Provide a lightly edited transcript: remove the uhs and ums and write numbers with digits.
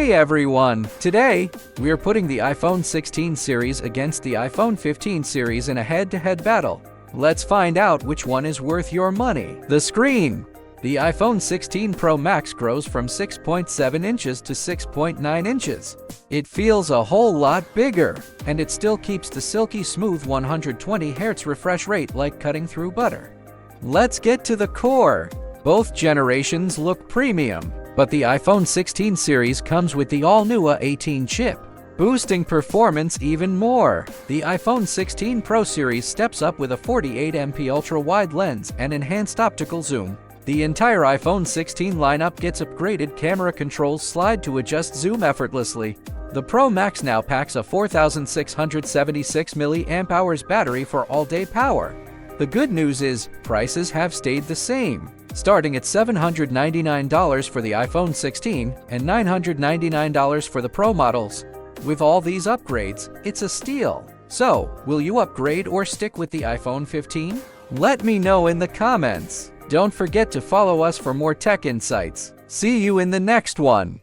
Hey everyone! Today, we are putting the iPhone 16 series against the iPhone 15 series in a head-to-head battle. Let's find out which one is worth your money. The screen! The iPhone 16 Pro Max grows from 6.7 inches to 6.9 inches. It feels a whole lot bigger, and it still keeps the silky smooth 120Hz refresh rate like cutting through butter. Let's get to the core. Both generations look premium, but the iPhone 16 series comes with the all-new A18 chip, boosting performance even more. The iPhone 16 Pro series steps up with a 48MP ultra-wide lens and enhanced optical zoom. The entire iPhone 16 lineup gets upgraded camera controls slide to adjust zoom effortlessly. The Pro Max now packs a 4676 mAh battery for all-day power. The good news is, prices have stayed the same, starting at $799 for the iPhone 16 and $999 for the Pro models. With all these upgrades, it's a steal. So, will you upgrade or stick with the iPhone 15? Let me know in the comments. Don't forget to follow us for more tech insights. See you in the next one.